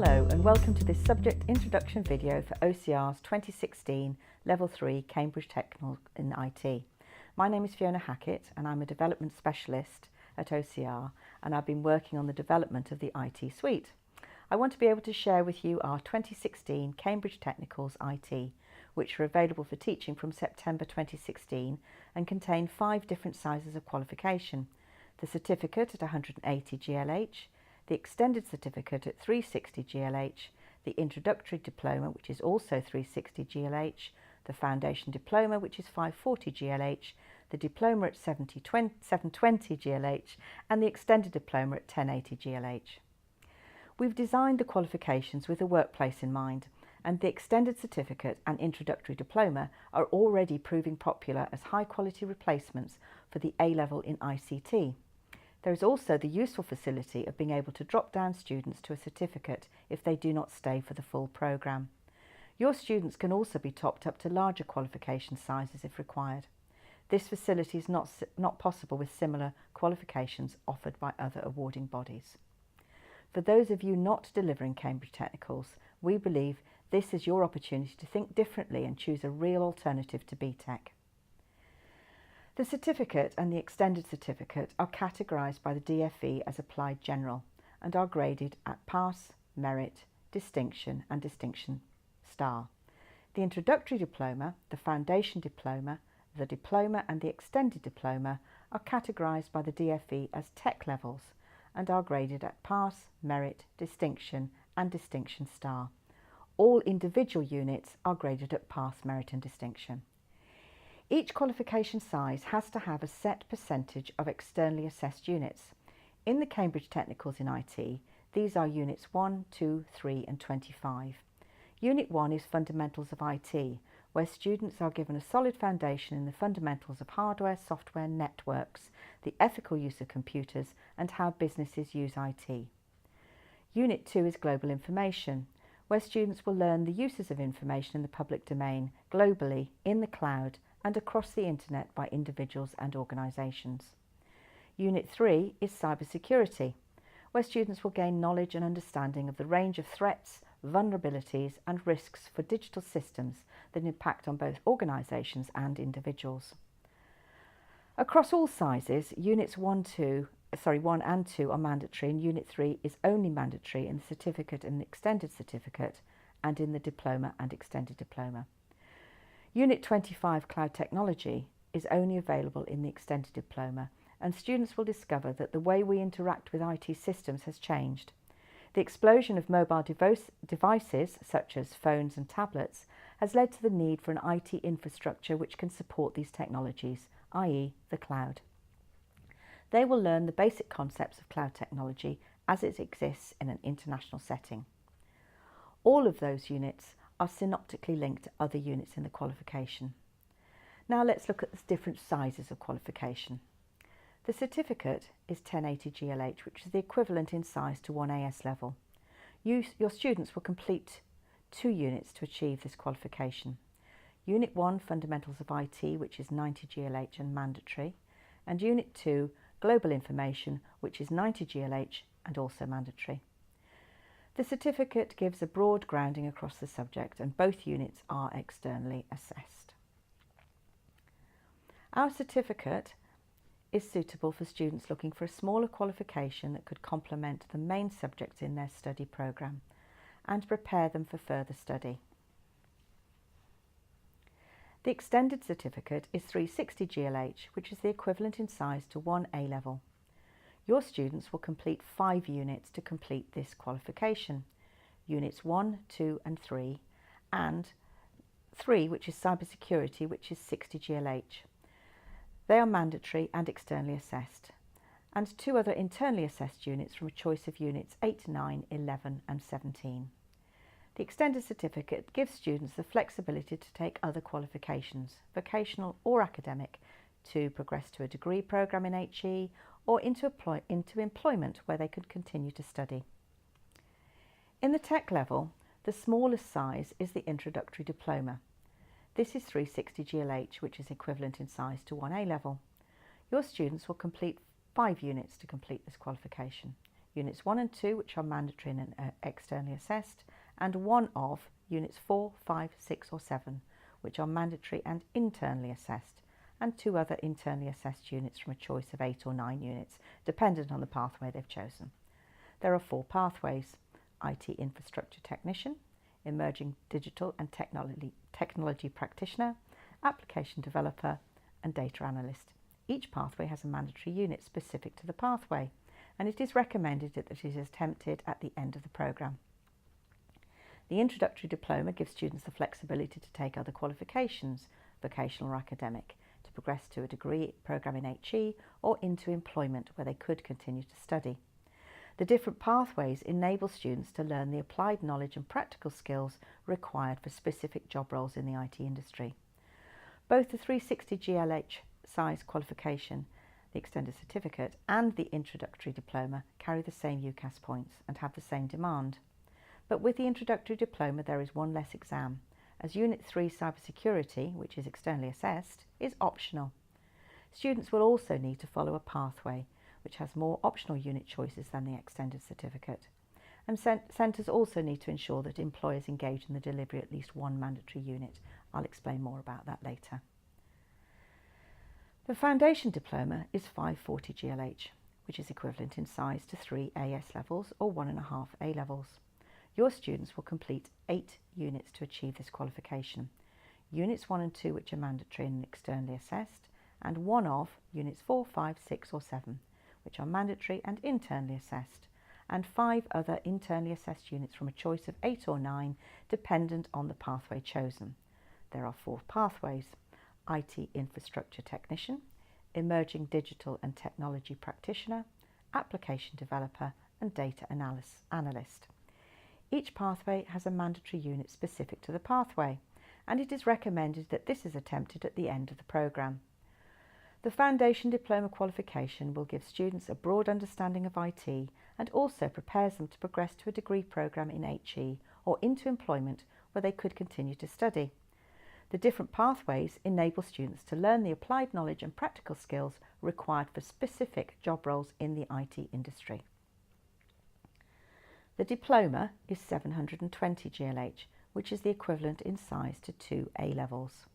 Hello and welcome to this subject introduction video for OCR's 2016 Level 3 Cambridge Technical in IT. My name is Fiona Hackett and I'm a development specialist at OCR and I've been working on the development of the IT suite. I want to be able to share with you our 2016 Cambridge Technicals IT, which are available for teaching from September 2016 and contain 5 different sizes of qualification: the certificate at 180 GLH, the extended certificate at 360 GLH, the introductory diploma which is also 360 GLH, the foundation diploma which is 540 GLH, the diploma at 720 GLH and the extended diploma at 1080 GLH. We've designed the qualifications with the workplace in mind, and the extended certificate and introductory diploma are already proving popular as high quality replacements for the A-level in ICT. There is also the useful facility of being able to drop down students to a certificate if they do not stay for the full programme. Your students can also be topped up to larger qualification sizes if required. This facility is not possible with similar qualifications offered by other awarding bodies. For those of you not delivering Cambridge Technicals, we believe this is your opportunity to think differently and choose a real alternative to BTEC. The certificate and the extended certificate are categorised by the DFE as Applied General and are graded at Pass, Merit, Distinction and Distinction Star. The introductory diploma, the foundation diploma, the diploma and the extended diploma are categorised by the DFE as Tech Levels and are graded at Pass, Merit, Distinction and Distinction Star. All individual units are graded at Pass, Merit and Distinction. Each qualification size has to have a set percentage of externally assessed units. In the Cambridge Technicals in IT, these are Units 1, 2, 3 and 25. Unit 1 is Fundamentals of IT, where students are given a solid foundation in the fundamentals of hardware, software, networks, the ethical use of computers and how businesses use IT. Unit 2 is Global Information, where students will learn the uses of information in the public domain, globally, in the cloud and across the internet by individuals and organisations. Unit 3 is Cybersecurity, where students will gain knowledge and understanding of the range of threats, vulnerabilities and risks for digital systems that impact on both organisations and individuals. Across all sizes, Units 1 and 2 are mandatory and Unit 3 is only mandatory in the certificate and the extended certificate and in the diploma and extended diploma. Unit 25 Cloud Technology is only available in the extended diploma and students will discover that the way we interact with IT systems has changed. The explosion of mobile devices such as phones and tablets has led to the need for an IT infrastructure which can support these technologies, i.e. the cloud. They will learn the basic concepts of cloud technology as it exists in an international setting. All of those units are synoptically linked to other units in the qualification. Now let's look at the different sizes of qualification. The certificate is 1080 GLH, which is the equivalent in size to 1 AS level. Your students will complete 2 units to achieve this qualification. Unit 1, Fundamentals of IT, which is 90 GLH and mandatory, and Unit 2, Global Information, which is 90 GLH and also mandatory. The certificate gives a broad grounding across the subject and both units are externally assessed. Our certificate is suitable for students looking for a smaller qualification that could complement the main subjects in their study programme and prepare them for further study. The extended certificate is 360 GLH, which is the equivalent in size to 1 A-level. Your students will complete 5 units to complete this qualification, Units 1, 2 and 3, and 3, which is Cybersecurity, which is 60 GLH. They are mandatory and externally assessed, and 2 other internally assessed units from a choice of Units 8, 9, 11 and 17. The extended certificate gives students the flexibility to take other qualifications, vocational or academic, to progress to a degree programme in HE or into employment where they could continue to study. In the tech level, the smallest size is the introductory diploma. This is 360 GLH, which is equivalent in size to 1 A level. Your students will complete 5 units to complete this qualification. Units 1 and 2, which are mandatory and externally assessed, and 1 of Units 4, 5, 6 or 7, which are mandatory and internally assessed, and 2 other internally assessed units from a choice of 8 or 9 units, dependent on the pathway they've chosen. There are 4 pathways: IT Infrastructure Technician, Emerging Digital and Technology Practitioner, Application Developer and Data Analyst. Each pathway has a mandatory unit specific to the pathway, and it is recommended that it is attempted at the end of the programme. The introductory diploma gives students the flexibility to take other qualifications, vocational or academic, to progress to a degree programme in HE or into employment where they could continue to study. The different pathways enable students to learn the applied knowledge and practical skills required for specific job roles in the IT industry. Both the 360 GLH size qualification, the extended certificate, and the introductory diploma carry the same UCAS points and have the same demand. But with the introductory diploma there is one less exam, as Unit 3 Cybersecurity, which is externally assessed, is optional. Students will also need to follow a pathway which has more optional unit choices than the extended certificate. And centres also need to ensure that employers engage in the delivery of at least one mandatory unit. I'll explain more about that later. The Foundation Diploma is 540 GLH, which is equivalent in size to 3 AS levels or 1.5 A levels. Your students will complete 8 units to achieve this qualification. Units 1 and 2, which are mandatory and externally assessed, and 1 of Units 4, 5, 6 or 7, which are mandatory and internally assessed, and 5 other internally assessed units from a choice of 8 or 9, dependent on the pathway chosen. There are 4 pathways: IT Infrastructure Technician, Emerging Digital and Technology Practitioner, Application Developer and Data Analyst. Each pathway has a mandatory unit specific to the pathway, and it is recommended that this is attempted at the end of the programme. The Foundation Diploma qualification will give students a broad understanding of IT and also prepares them to progress to a degree programme in HE or into employment where they could continue to study. The different pathways enable students to learn the applied knowledge and practical skills required for specific job roles in the IT industry. The diploma is 720 GLH, which is the equivalent in size to 2 A levels.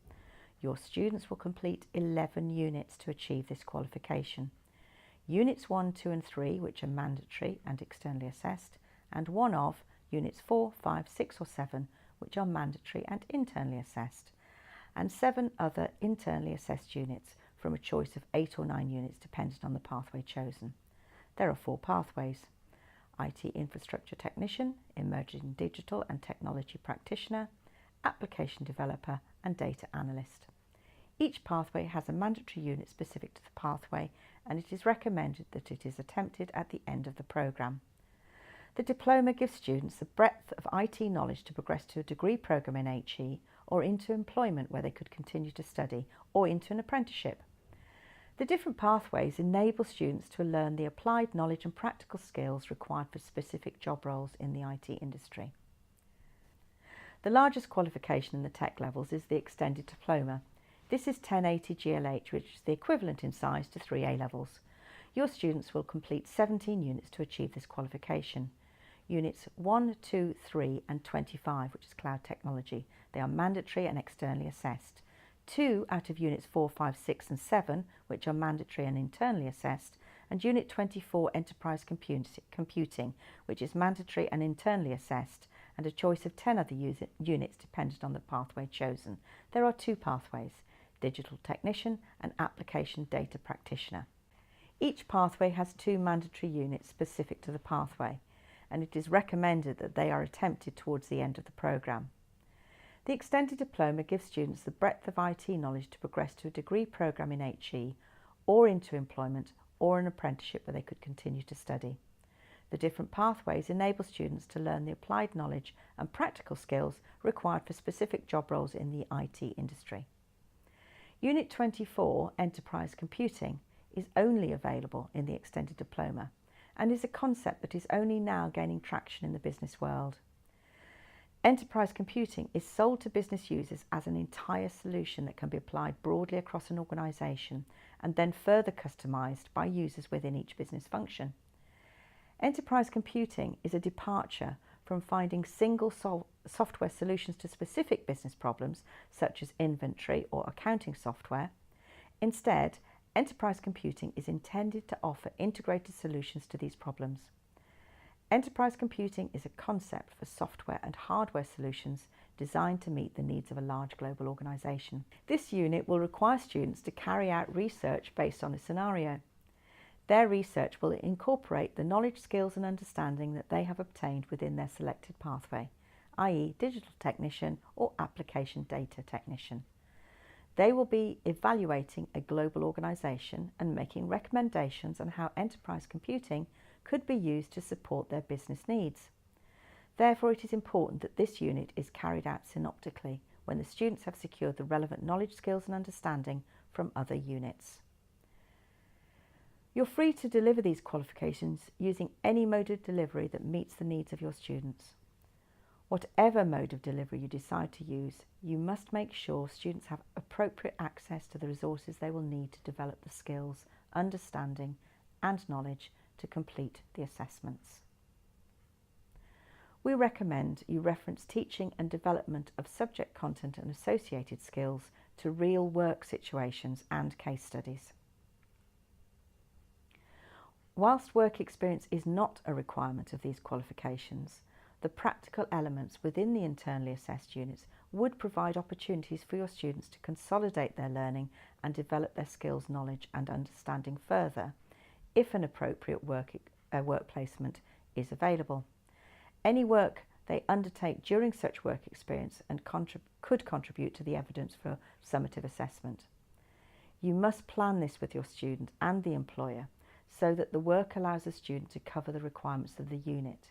Your students will complete 11 units to achieve this qualification. Units 1, 2 and 3, which are mandatory and externally assessed, and 1 of Units 4, 5, 6 or 7, which are mandatory and internally assessed, and 7 other internally assessed units from a choice of 8 or 9 units dependent on the pathway chosen. There are 4 pathways: IT Infrastructure Technician, Emerging Digital and Technology Practitioner, Application Developer and Data Analyst. Each pathway has a mandatory unit specific to the pathway, and it is recommended that it is attempted at the end of the programme. The diploma gives students the breadth of IT knowledge to progress to a degree programme in HE or into employment where they could continue to study or into an apprenticeship. The different pathways enable students to learn the applied knowledge and practical skills required for specific job roles in the IT industry. The largest qualification in the tech levels is the extended diploma. This is 1080 GLH, which is the equivalent in size to 3 A levels. Your students will complete 17 units to achieve this qualification. Units 1, 2, 3 and 25, which is cloud technology. They are mandatory and externally assessed. 2 out of Units 4, 5, 6 and 7, which are mandatory and internally assessed, and Unit 24 Enterprise Computing, which is mandatory and internally assessed, and a choice of 10 other units dependent on the pathway chosen. There are 2 pathways: Digital Technician and Application Data Practitioner. Each pathway has 2 mandatory units specific to the pathway, and it is recommended that they are attempted towards the end of the programme. The extended diploma gives students the breadth of IT knowledge to progress to a degree programme in HE or into employment or an apprenticeship where they could continue to study. The different pathways enable students to learn the applied knowledge and practical skills required for specific job roles in the IT industry. Unit 24, Enterprise Computing, is only available in the extended diploma and is a concept that is only now gaining traction in the business world. Enterprise computing is sold to business users as an entire solution that can be applied broadly across an organisation and then further customised by users within each business function. Enterprise computing is a departure from finding single software solutions to specific business problems, such as inventory or accounting software. Instead, enterprise computing is intended to offer integrated solutions to these problems. Enterprise computing is a concept for software and hardware solutions designed to meet the needs of a large global organisation. This unit will require students to carry out research based on a scenario. Their research will incorporate the knowledge, skills and understanding that they have obtained within their selected pathway, i.e. digital technician or application data technician. They will be evaluating a global organisation and making recommendations on how enterprise computing could be used to support their business needs. Therefore, it is important that this unit is carried out synoptically when the students have secured the relevant knowledge, skills and understanding from other units. You're free to deliver these qualifications using any mode of delivery that meets the needs of your students. Whatever mode of delivery you decide to use, you must make sure students have appropriate access to the resources they will need to develop the skills, understanding and knowledge to complete the assessments. We recommend you reference teaching and development of subject content and associated skills to real work situations and case studies. Whilst work experience is not a requirement of these qualifications, the practical elements within the internally assessed units would provide opportunities for your students to consolidate their learning and develop their skills, knowledge and understanding further if an appropriate work placement is available. Any work they undertake during such work experience and could contribute to the evidence for summative assessment. You must plan this with your student and the employer so that the work allows the student to cover the requirements of the unit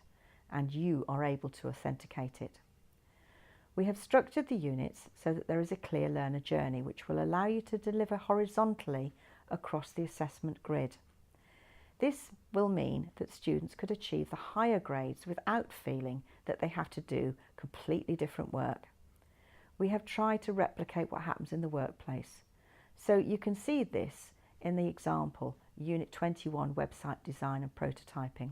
and you are able to authenticate it. We have structured the units so that there is a clear learner journey which will allow you to deliver horizontally across the assessment grid. This will mean that students could achieve the higher grades without feeling that they have to do completely different work. We have tried to replicate what happens in the workplace. So you can see this in the example, Unit 21, Website Design and Prototyping.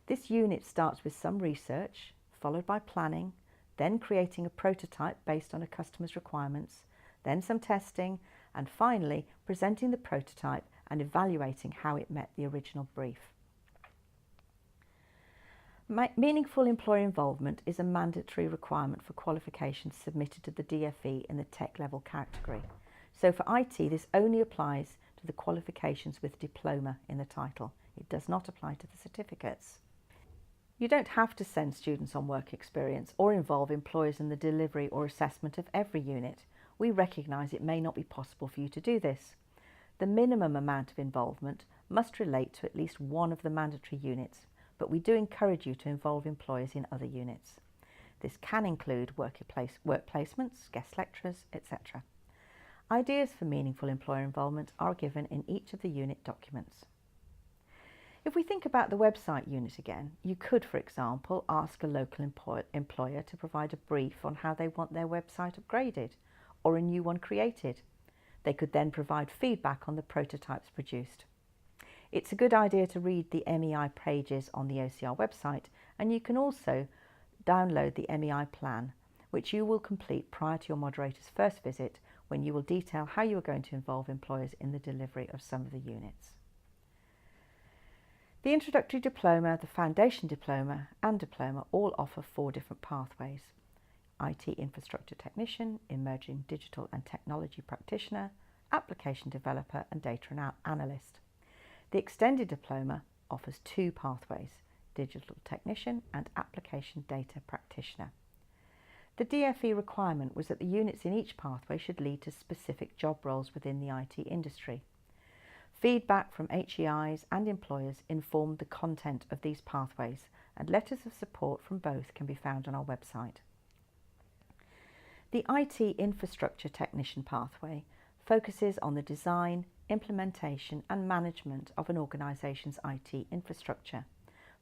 This unit starts with some research, followed by planning, then creating a prototype based on a customer's requirements, then some testing, and finally presenting the prototype and evaluating how it met the original brief. Meaningful employer involvement is a mandatory requirement for qualifications submitted to the DFE in the tech level category. So for IT, this only applies to the qualifications with diploma in the title. It does not apply to the certificates. You don't have to send students on work experience or involve employers in the delivery or assessment of every unit. We recognise it may not be possible for you to do this. The minimum amount of involvement must relate to at least one of the mandatory units, but we do encourage you to involve employers in other units. This can include work placements, guest lecturers, etc. Ideas for meaningful employer involvement are given in each of the unit documents. If we think about the website unit again, you could, for example, ask a local employer to provide a brief on how they want their website upgraded or a new one created. They could then provide feedback on the prototypes produced. It's a good idea to read the MEI pages on the OCR website, and you can also download the MEI plan, which you will complete prior to your moderator's first visit, when you will detail how you are going to involve employers in the delivery of some of the units. The introductory diploma, the foundation diploma and diploma all offer 4 different pathways: IT infrastructure technician, emerging digital and technology practitioner, application developer and data analyst. The extended diploma offers 2 pathways: digital technician and application data practitioner. The DFE requirement was that the units in each pathway should lead to specific job roles within the IT industry. Feedback from HEIs and employers informed the content of these pathways, and letters of support from both can be found on our website. The IT infrastructure technician pathway focuses on the design, implementation and management of an organisation's IT infrastructure,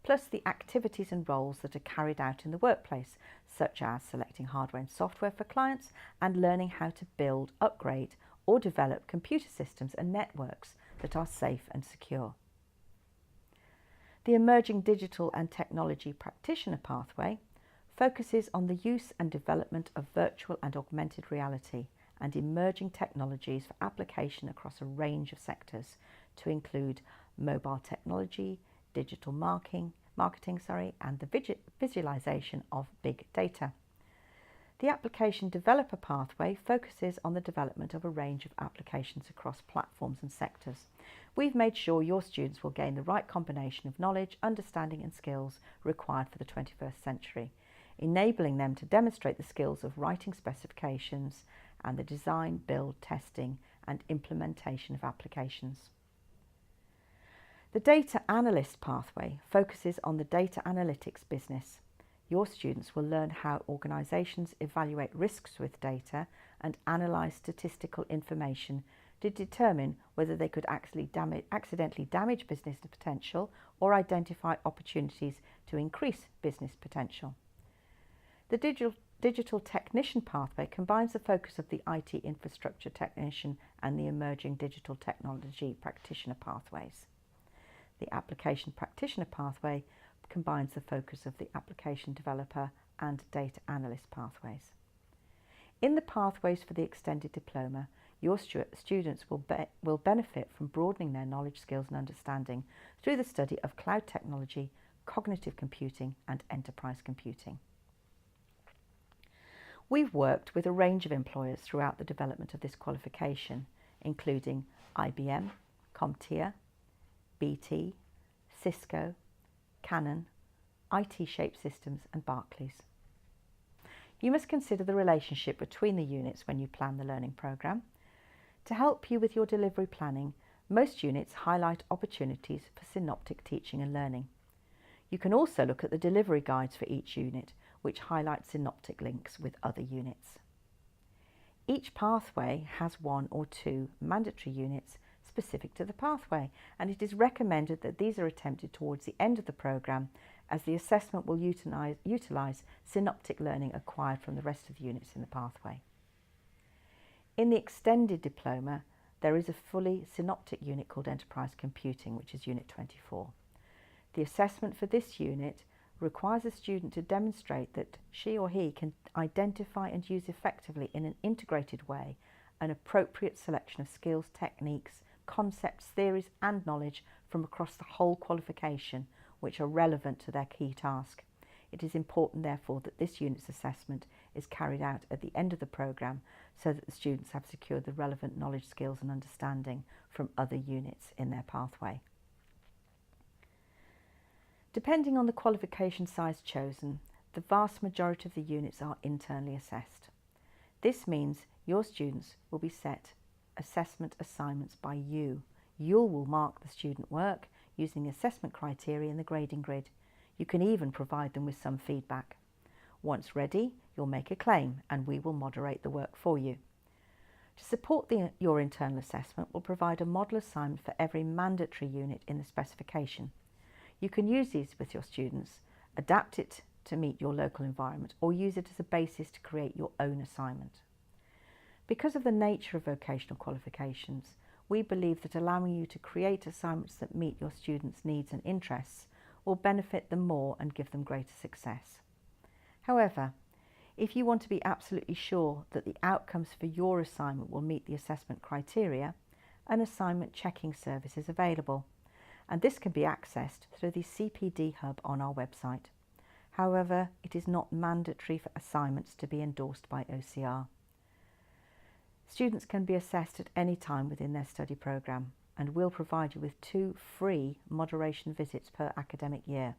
plus the activities and roles that are carried out in the workplace, such as selecting hardware and software for clients and learning how to build, upgrade or develop computer systems and networks that are safe and secure. The Emerging Digital and Technology Practitioner pathway focuses on the use and development of virtual and augmented reality and emerging technologies for application across a range of sectors to include mobile technology, digital marketing, and the visualization of big data. The Application Developer pathway focuses on the development of a range of applications across platforms and sectors. We've made sure your students will gain the right combination of knowledge, understanding and skills required for the 21st century, enabling them to demonstrate the skills of writing specifications and the design, build, testing and implementation of applications. The Data Analyst pathway focuses on the data analytics business. Your students will learn how organisations evaluate risks with data and analyse statistical information to determine whether they could accidentally damage business potential or identify opportunities to increase business potential. The Digital Technician pathway combines the focus of the IT infrastructure technician and the emerging digital technology practitioner pathways. The Application Practitioner pathway combines the focus of the application developer and data analyst pathways. In the pathways for the extended diploma, your students will benefit from broadening their knowledge, skills and understanding through the study of cloud technology, cognitive computing and enterprise computing. We've worked with a range of employers throughout the development of this qualification, including IBM, CompTIA, BT, Cisco, Canon, IT Shape Systems and Barclays. You must consider the relationship between the units when you plan the learning programme. To help you with your delivery planning, most units highlight opportunities for synoptic teaching and learning. You can also look at the delivery guides for each unit, which highlight synoptic links with other units. Each pathway has 1 or 2 mandatory units specific to the pathway, and it is recommended that these are attempted towards the end of the programme, as the assessment will utilise synoptic learning acquired from the rest of the units in the pathway. In the extended diploma, there is a fully synoptic unit called Enterprise Computing, which is Unit 24. The assessment for this unit requires a student to demonstrate that she or he can identify and use effectively in an integrated way an appropriate selection of skills, techniques, concepts, theories and knowledge from across the whole qualification which are relevant to their key task. It is important therefore that this unit's assessment is carried out at the end of the programme so that the students have secured the relevant knowledge, skills and understanding from other units in their pathway. Depending on the qualification size chosen, the vast majority of the units are internally assessed. This means your students will be set assessment assignments by you. You will mark the student work using assessment criteria in the grading grid. You can even provide them with some feedback. Once ready, you'll make a claim and we will moderate the work for you. To support your internal assessment, we'll provide a model assignment for every mandatory unit in the specification. You can use these with your students, adapt it to meet your local environment, or use it as a basis to create your own assignment. Because of the nature of vocational qualifications, we believe that allowing you to create assignments that meet your students' needs and interests will benefit them more and give them greater success. However, if you want to be absolutely sure that the outcomes for your assignment will meet the assessment criteria, an assignment checking service is available, and this can be accessed through the CPD Hub on our website. However, it is not mandatory for assignments to be endorsed by OCR. Students can be assessed at any time within their study programme, and we'll provide you with 2 free moderation visits per academic year.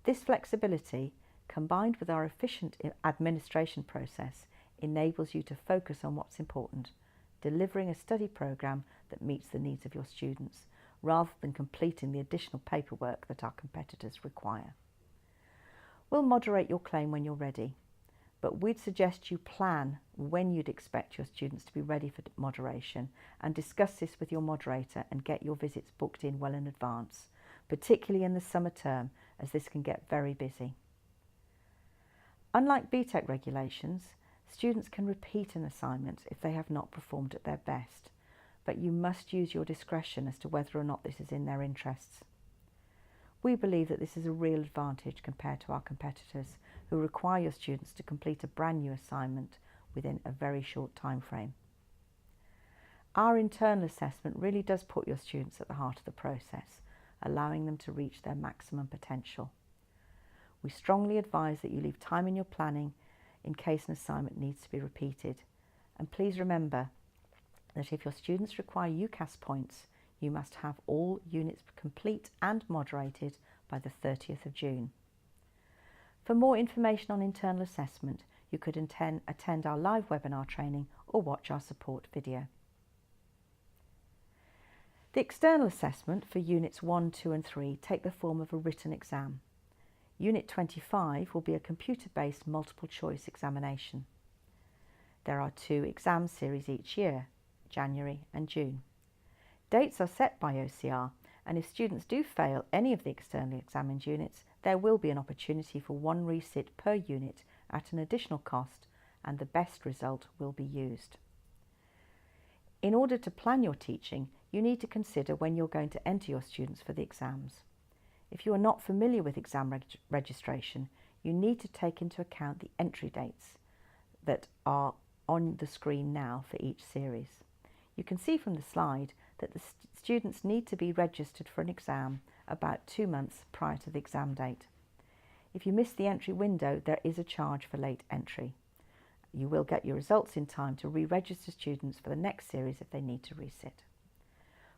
This flexibility, combined with our efficient administration process, enables you to focus on what's important, delivering a study programme that meets the needs of your students, rather than completing the additional paperwork that our competitors require. We'll moderate your claim when you're ready, but we'd suggest you plan when you'd expect your students to be ready for moderation and discuss this with your moderator and get your visits booked in well in advance, particularly in the summer term, as this can get very busy. Unlike BTEC regulations, students can repeat an assignment if they have not performed at their best, but you must use your discretion as to whether or not this is in their interests. We believe that this is a real advantage compared to our competitors who require your students to complete a brand new assignment within a very short time frame. Our internal assessment really does put your students at the heart of the process, allowing them to reach their maximum potential. We strongly advise that you leave time in your planning in case an assignment needs to be repeated. And please remember that if your students require UCAS points, you must have all units complete and moderated by the 30th of June. For more information on internal assessment, you could attend our live webinar training or watch our support video. The external assessment for Units 1, 2 and 3 take the form of a written exam. Unit 25 will be a computer-based multiple choice examination. There are 2 exam series each year, January and June. Dates are set by OCR, and if students do fail any of the externally examined units, there will be an opportunity for 1 resit per unit at an additional cost, and the best result will be used. In order to plan your teaching, you need to consider when you're going to enter your students for the exams. If you are not familiar with exam registration, you need to take into account the entry dates that are on the screen now for each series. You can see from the slide that the students need to be registered for an exam about 2 months prior to the exam date. If you miss the entry window, there is a charge for late entry. You will get your results in time to re-register students for the next series if they need to resit.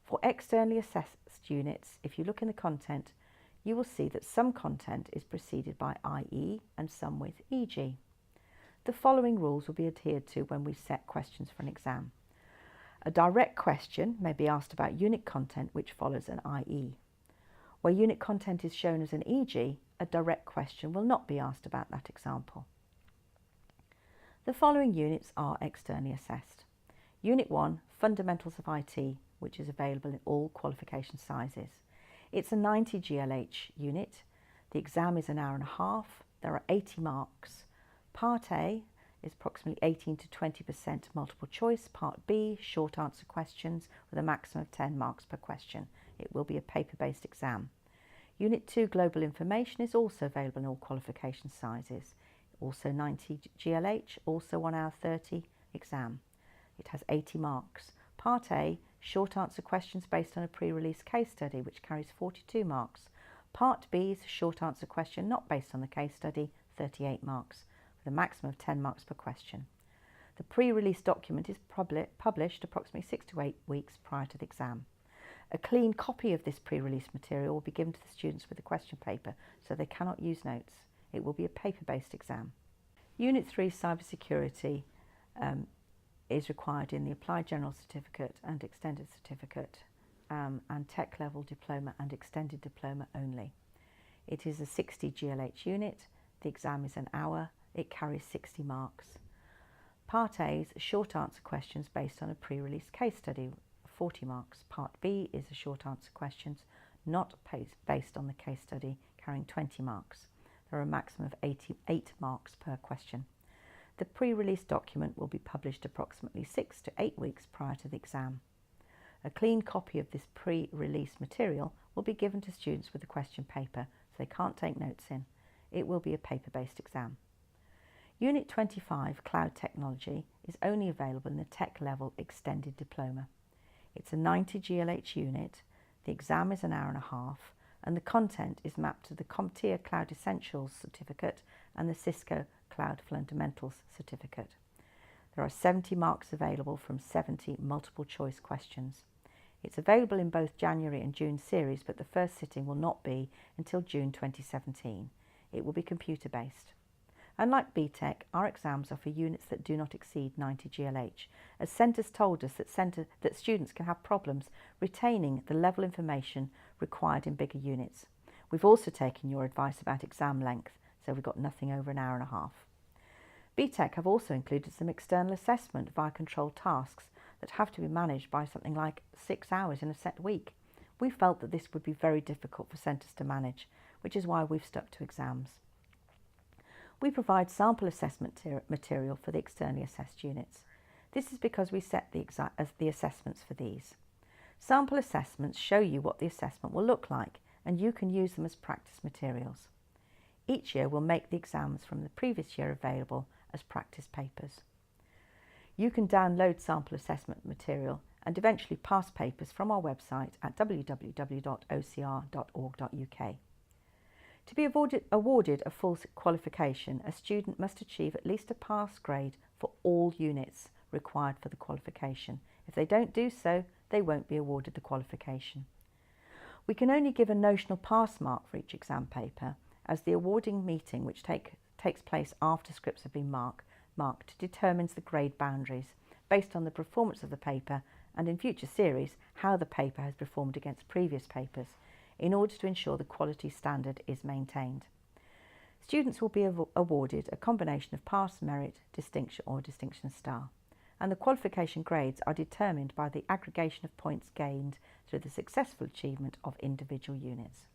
For externally assessed units, if you look in the content, you will see that some content is preceded by IE and some with EG. The following rules will be adhered to when we set questions for an exam. A direct question may be asked about unit content which follows an IE. Where unit content is shown as an EG, a direct question will not be asked about that example. The following units are externally assessed. Unit 1, Fundamentals of IT, which is available in all qualification sizes. It's a 90 GLH unit. The exam is an hour and a half. There are 80 marks. Part A is approximately 18 to 20% multiple choice. Part B, short answer questions with a maximum of 10 marks per question. It will be a paper-based exam. Unit 2, Global Information, is also available in all qualification sizes. Also 90 GLH, also 1 hour 30 exam. It has 80 marks. Part A, short answer questions based on a pre-release case study, which carries 42 marks. Part B is a short answer question not based on the case study, 38 marks, with a maximum of 10 marks per question. The pre-release document is published approximately 6 to 8 weeks prior to the exam. A clean copy of this pre-release material will be given to the students with the question paper, so they cannot use notes. It will be a paper-based exam. Unit 3, Cybersecurity, is required in the Applied General Certificate and Extended Certificate and Tech Level Diploma and Extended Diploma only. It is a 60 GLH unit. The exam is an hour. It carries 60 marks. Part A is short answer questions based on a pre-release case study, 40 marks. Part B is a short answer questions not based on the case study, carrying 20 marks. There are a maximum of 88 marks per question. The pre-release document will be published approximately 6 to 8 weeks prior to the exam. A clean copy of this pre-release material will be given to students with the question paper, so they can't take notes in. It will be a paper-based exam. Unit 25, Cloud Technology, is only available in the Tech Level Extended Diploma. It's a 90 GLH unit. The exam is an hour and a half, and the content is mapped to the CompTIA Cloud Essentials Certificate and the Cisco Cloud Fundamentals Certificate. There are 70 marks available from 70 multiple choice questions. It's available in both January and June series, but the first sitting will not be until June 2017. It will be computer-based. Unlike BTEC, our exams are for units that do not exceed 90 GLH, as centres told us that students can have problems retaining the level information required in bigger units. We've also taken your advice about exam length, so we've got nothing over an hour and a half. BTEC have also included some external assessment via controlled tasks that have to be managed by something like 6 hours in a set week. We felt that this would be very difficult for centres to manage, which is why we've stuck to exams. We provide sample assessment material for the externally assessed units. This is because we set the assessments for these. Sample assessments show you what the assessment will look like and you can use them as practice materials. Each year we'll make the exams from the previous year available as practice papers. You can download sample assessment material and eventually past papers from our website at www.ocr.org.uk. To be awarded a full qualification, a student must achieve at least a pass grade for all units required for the qualification. If they don't do so, they won't be awarded the qualification. We can only give a notional pass mark for each exam paper, as the awarding meeting, which takes place after scripts have been marked, determines the grade boundaries based on the performance of the paper and, in future series, how the paper has performed against previous papers, in order to ensure the quality standard is maintained. Students will be awarded a combination of pass, merit, distinction or distinction star, and the qualification grades are determined by the aggregation of points gained through the successful achievement of individual units.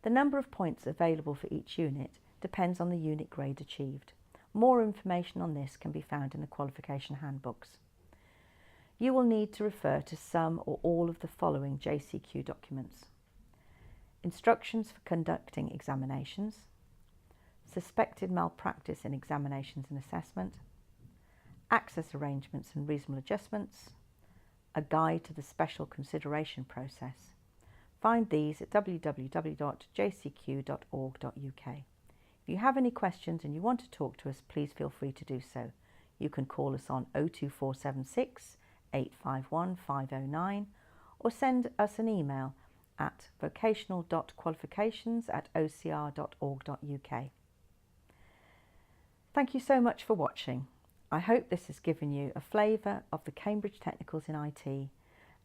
The number of points available for each unit depends on the unit grade achieved. More information on this can be found in the qualification handbooks. You will need to refer to some or all of the following JCQ documents: instructions for conducting examinations, suspected malpractice in examinations and assessment, access arrangements and reasonable adjustments, a guide to the special consideration process. Find these at www.jcq.org.uk. If you have any questions and you want to talk to us, please feel free to do so. You can call us on 02476 851 509 or send us an email at vocational.qualifications@ocr.org.uk. Thank you so much for watching. I hope this has given you a flavour of the Cambridge Technicals in IT,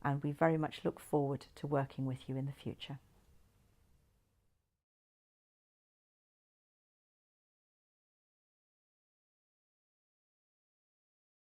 and we very much look forward to working with you in the future.